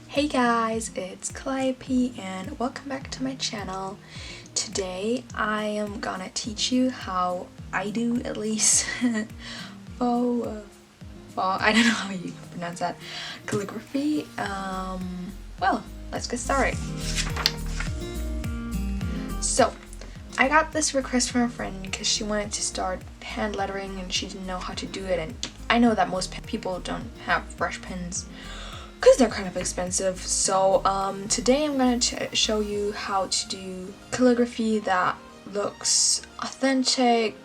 Hey guys, it's Kalliopé and welcome back to my channel. Today I am gonna teach you how I do, at least, faux, I don't know how you pronounce that, calligraphy. Well, let's get started. So, I got this request from a friend because she wanted to start hand lettering and she didn't know how to do it, and I know that most people don't have brush pens because they're kind of expensive. So today I'm going to show you how to do calligraphy that looks authentic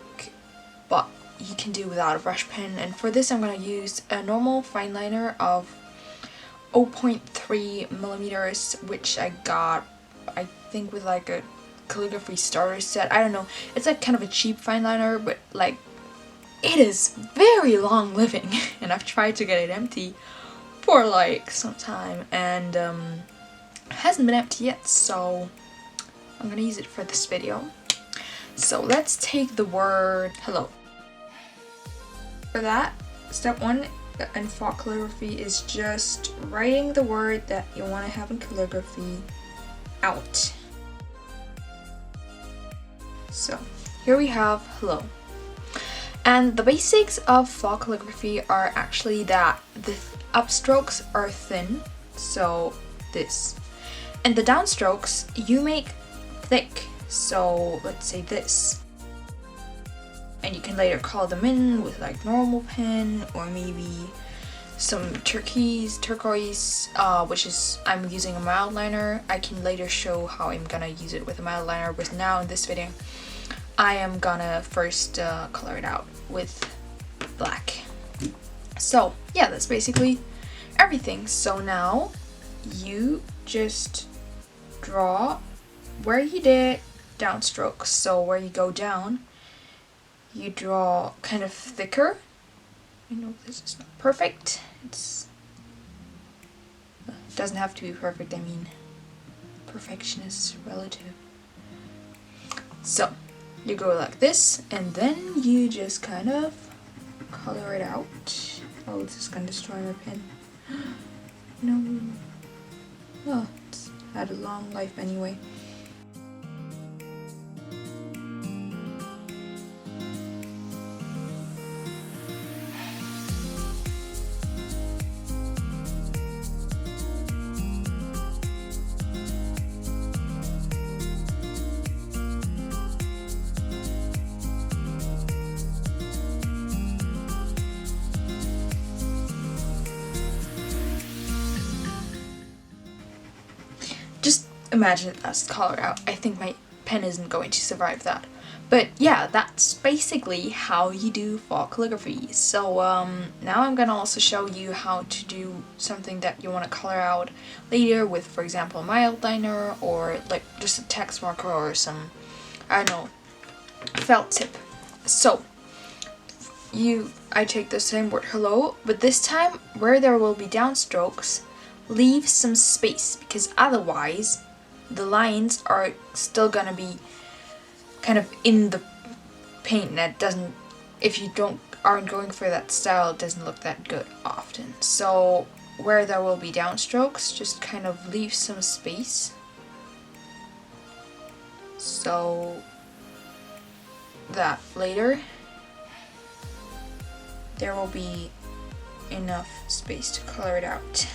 but you can do without a brush pen. And for this I'm going to use a normal fine liner of 0.3 millimeters, which I got, I think, with like a calligraphy starter set. I don't know, it's like kind of a cheap fine liner, but like it is very long living and I've tried to get it empty for like some time and it hasn't been empty yet, so I'm gonna use it for this video. So let's take the word hello. For that, step one in Faux calligraphy is just writing the word that you want to have in calligraphy out. So here we have hello. And the basics of Faux calligraphy are actually that the upstrokes are thin, so this, and the downstrokes you make thick, so let's say this, and you can later color them in with like normal pen or maybe some turquoise, which is, I'm using a mild liner. I can later show how I'm gonna use it with a mild liner, but now in this video I am gonna first color it out with black. So yeah, that's basically everything. So now you just draw where you did downstrokes, so where you go down you draw kind of thicker. I know this is not perfect, it doesn't have to be perfect, I mean perfection is relative. So you go like this and then you just kind of color it out. Oh, this is gonna destroy my pen. No. Oh, it's had a long life anyway. Just imagine it as colored out. I think my pen isn't going to survive that. But yeah, that's basically how you do Faux calligraphy. So now I'm gonna also show you how to do something that you want to color out later with, for example, a mild liner or like just a text marker or some, I don't know, felt tip. So I take the same word hello, but this time where there will be downstrokes, leave some space, because otherwise the lines are still gonna be kind of in the paint and that doesn't, if you aren't going for that style, it doesn't look that good often. So where there will be downstrokes, just kind of leave some space so that later there will be enough space to color it out.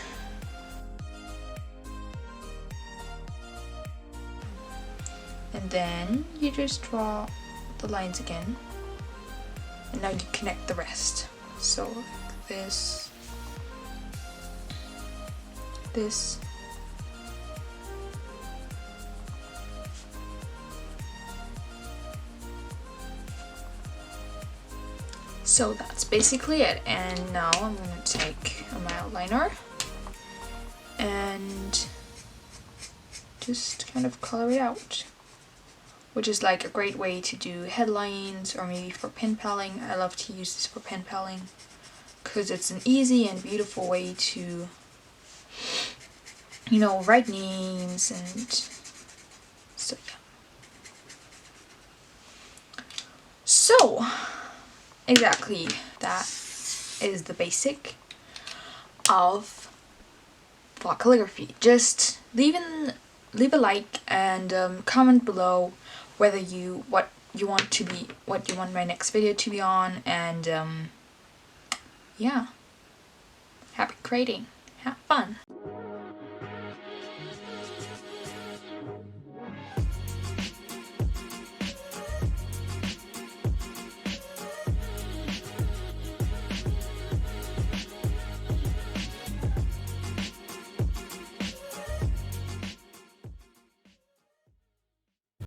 And then you just draw the lines again, and now you connect the rest. So like this, this, so that's basically it. And now I'm going to take a mild liner and just kind of color it out, which is like a great way to do headlines or maybe for pen paling. I love to use this for pen paling because it's an easy and beautiful way to, you know, write names, and so yeah. So exactly, that is the basic of faux calligraphy. Just leave a like and comment below whether what you want my next video to be on, and yeah, happy creating, have fun.